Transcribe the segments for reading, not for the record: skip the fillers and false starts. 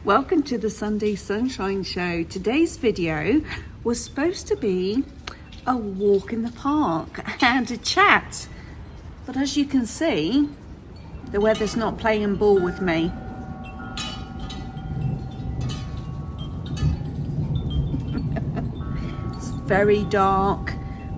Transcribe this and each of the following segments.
Welcome to the Sunday Sunshine Show. Today's video was supposed to be a walk in the park and a chat, but as you can see, the weather's not playing ball with me. It's very dark,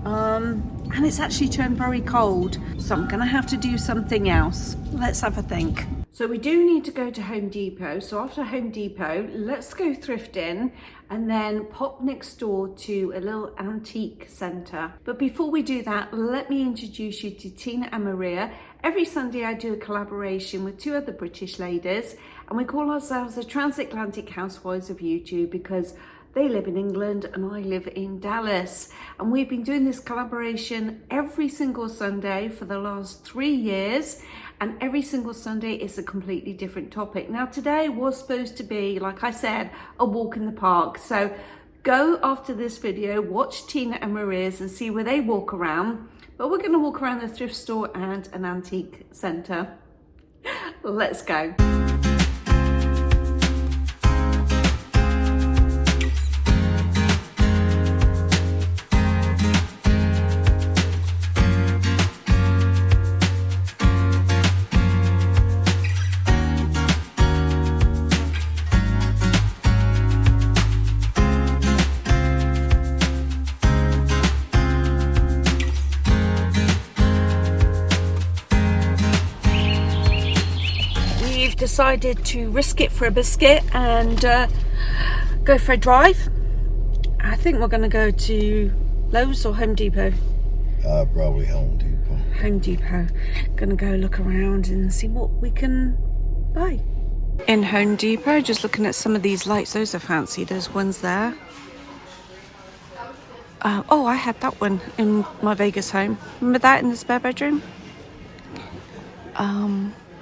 and it's actually turned very cold, so I'm gonna have to do something else. Let's have a think. So we do need to go to Home Depot. So after Home Depot, let's go thrifting and then pop next door to a little antique centre. But before we do that, let me introduce you to Tina and Maria. Every Sunday I do a collaboration with two other British ladies, and we call ourselves the Transatlantic Housewives of YouTube because they live in England and I live in Dallas. And we've been doing this collaboration every single Sunday for the last 3 years. And every single Sunday is a completely different topic. Now today was supposed to be, like I said, a walk in the park. So go after this video, watch Tina and Maria's and see where they walk around. But we're gonna walk around the thrift store and an antique centre. Let's go. Decided to risk it for a biscuit and go for a drive. I think we're going to go to Lowe's or Home Depot. Probably Home Depot. Home Depot. Gonna go look around and see what we can buy. In Home Depot, just looking at some of these lights. Those are fancy. Those ones there. Oh, I had that one in my Vegas home. Remember that in the spare bedroom?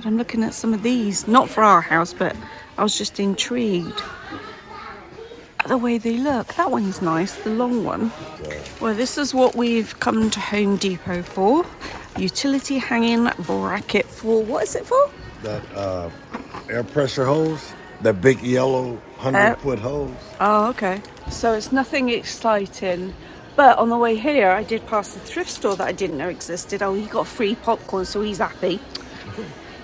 I'm looking at some of these, not for our house, but I was just intrigued at the way they look. That one's nice, the long one. Well, this is what we've come to Home Depot for. Utility hanging bracket for, what is it for? That air pressure hose, that big yellow 100-foot hose. Oh, okay. So it's nothing exciting. But on the way here, I did pass the thrift store that I didn't know existed. Oh, he got free popcorn, so he's happy.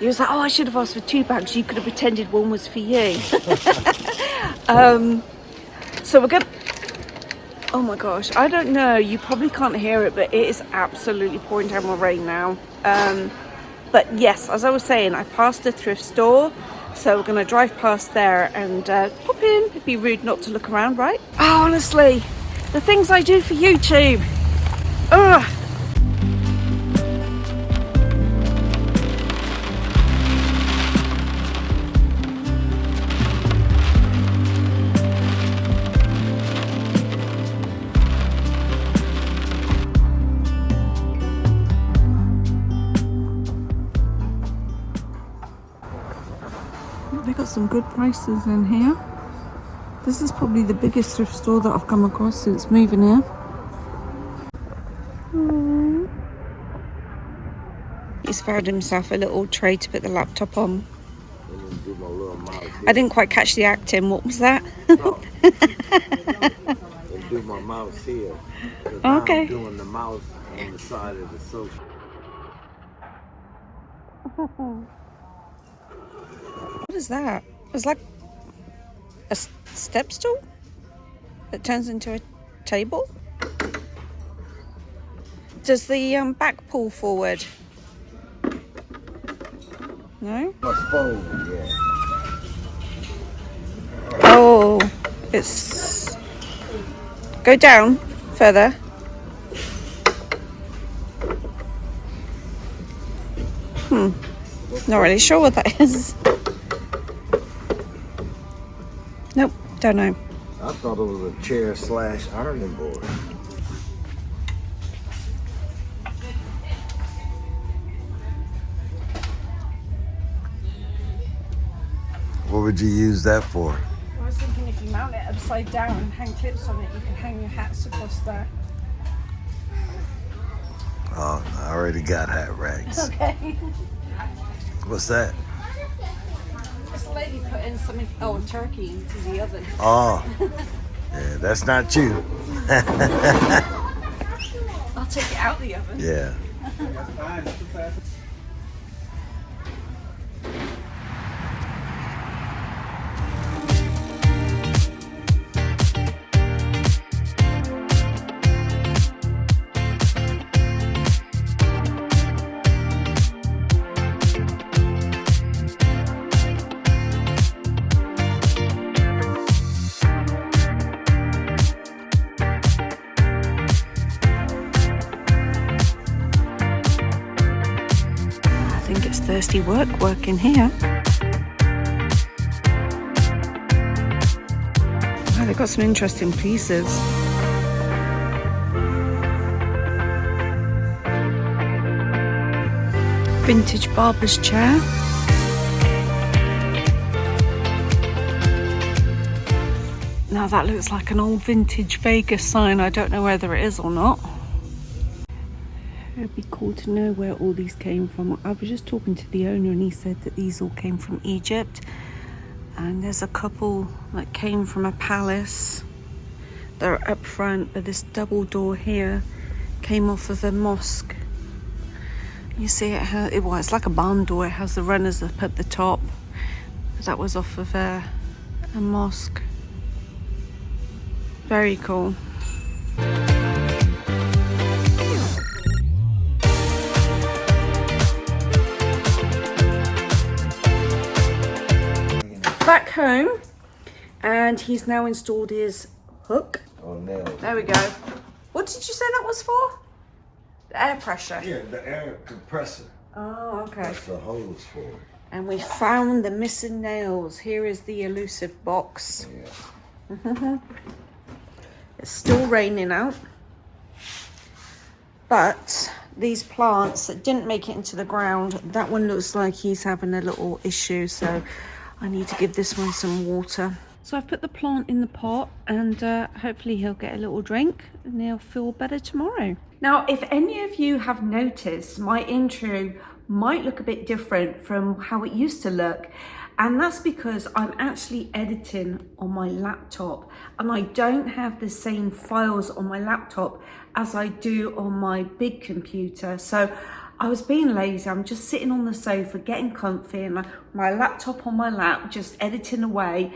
He was like, oh, I should have asked for 2 bags. You could have pretended one was for you. So we're going to... Oh my gosh, I don't know. You probably can't hear it, but it is absolutely pouring down with rain now. But yes, as I was saying, I passed the thrift store. So we're going to drive past there and pop in. It'd be rude not to look around, right? Oh, honestly, the things I do for YouTube. Ugh. They got some good prices in here. This is probably the biggest thrift store that I've come across since moving here. He's found himself a little tray to put the laptop on. I didn't quite catch the acting. What was that? Do my mouse here. Okay. I'm doing the mouse on the side of the sofa. What is that? It's like a step stool that turns into a table. Does the back pull forward? No? Yeah. Oh, it's... Go down further. Not really sure what that is. Nope, don't know. I thought it was a chair / ironing board. What would you use that for? I was thinking if you mount it upside down and hang clips on it, you can hang your hats across there. Oh, I already got hat racks. Okay. What's that? It's a lady putting something, a turkey into the oven. Oh, yeah, that's not you. I'll take it out of the oven. Yeah. I think it's thirsty work in here. Wow, they've got some interesting pieces. Vintage barber's chair. Now that looks like an old vintage Vegas sign. I don't know whether it is or not. It'd be cool to know where all these came from. I was just talking to the owner and he said that these all came from Egypt. And there's a couple that came from a palace. They're up front, but this double door here came off of a mosque. You see it has, well, it's like a barn door. It has the runners up at the top. That was off of a mosque. Very cool. Back home, and he's now installed his hook. Oh, nails. There we go. What did you say that was for? The air pressure. Yeah, the air compressor. Oh, okay. That's the hose for it. And we found the missing nails. Here is the elusive box. Yeah. It's still raining out. But these plants that didn't make it into the ground, that one looks like he's having a little issue. So I need to give this one some water. So I've put the plant in the pot and hopefully he'll get a little drink and he'll feel better tomorrow. Now, if any of you have noticed, my intro might look a bit different from how it used to look. And that's because I'm actually editing on my laptop and I don't have the same files on my laptop as I do on my big computer. So I was being lazy. I'm just sitting on the sofa, getting comfy and my laptop on my lap, just editing away.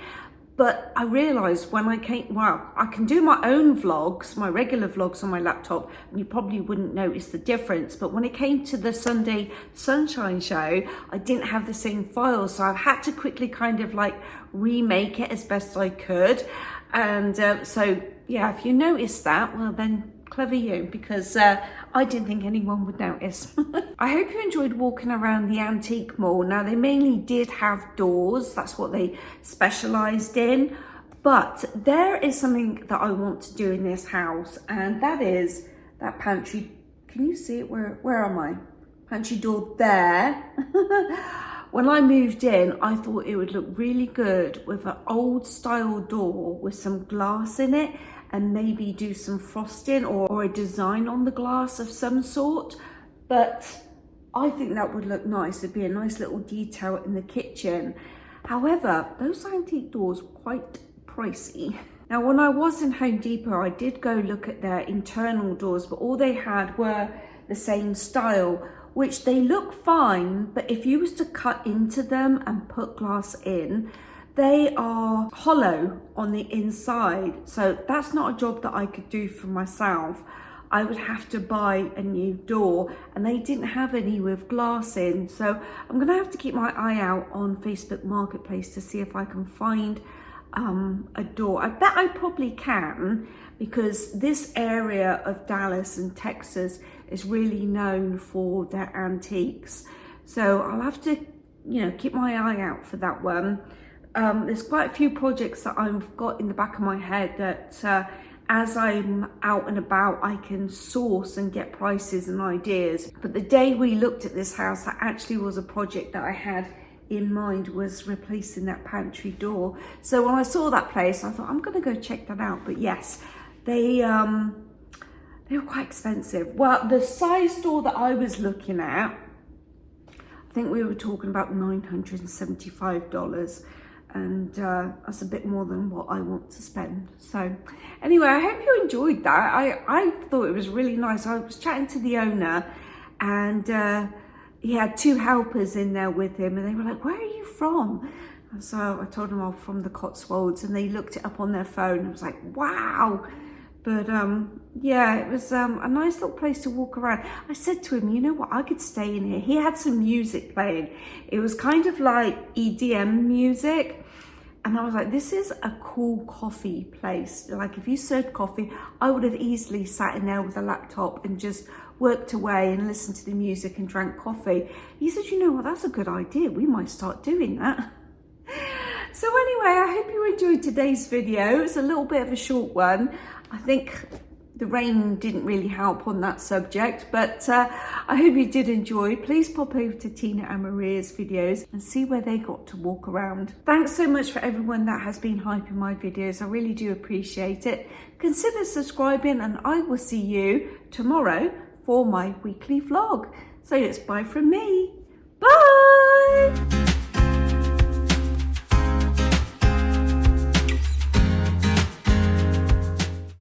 But I realized when I came, wow, I can do my own vlogs, my regular vlogs on my laptop, and you probably wouldn't notice the difference. But when it came to the Sunday Sunshine Show, I didn't have the same files. So I've had to quickly kind of like remake it as best I could. And so, yeah, if you notice that, well then, clever you, because I didn't think anyone would notice. I hope you enjoyed walking around the antique mall. Now, they mainly did have doors. That's what they specialized in. But there is something that I want to do in this house, and that is that pantry. Can you see it? Where am I? Pantry door there. When I moved in, I thought it would look really good with an old style door with some glass in it, and maybe do some frosting or a design on the glass of some sort. But I think that would look nice. It'd be a nice little detail in the kitchen. However, those antique doors were quite pricey. Now, when I was in Home Depot, I did go look at their internal doors, but all they had were the same style, which they look fine, but if you was to cut into them and put glass in, they are hollow on the inside. So that's not a job that I could do for myself. I would have to buy a new door, and they didn't have any with glass in. So I'm gonna have to keep my eye out on Facebook Marketplace to see if I can find a door. I bet I probably can, because this area of Dallas and Texas is really known for their antiques. So I'll have to, keep my eye out for that one. There's quite a few projects that I've got in the back of my head that as I'm out and about, I can source and get prices and ideas. But the day we looked at this house, that actually was a project that I had in mind, was replacing that pantry door. So when I saw that place, I thought, I'm gonna go check that out. But yes, they were quite expensive. Well, the size door that I was looking at, I think we were talking about $975, and that's a bit more than what I want to spend. So anyway, I hope you enjoyed that. I thought it was really nice. I was chatting to the owner, and he had 2 helpers in there with him, and they were like, "Where are you from?" And so I told them I'm from the Cotswolds, and they looked it up on their phone. I was like, wow. But yeah, it was a nice little place to walk around. I said to him, you know what, I could stay in here. He had some music playing. It was kind of like EDM music. And I was like, this is a cool coffee place. Like, if you served coffee, I would have easily sat in there with a laptop and just worked away and listened to the music and drank coffee. He said, you know what, that's a good idea. We might start doing that. So anyway, I hope you enjoyed today's video. It's a little bit of a short one. I think the rain didn't really help on that subject, but I hope you did enjoy. Please pop over to Tina and Maria's videos and see where they got to walk around. Thanks so much for everyone that has been hyping my videos. I really do appreciate it. Consider subscribing, and I will see you tomorrow for my weekly vlog. So it's bye from me.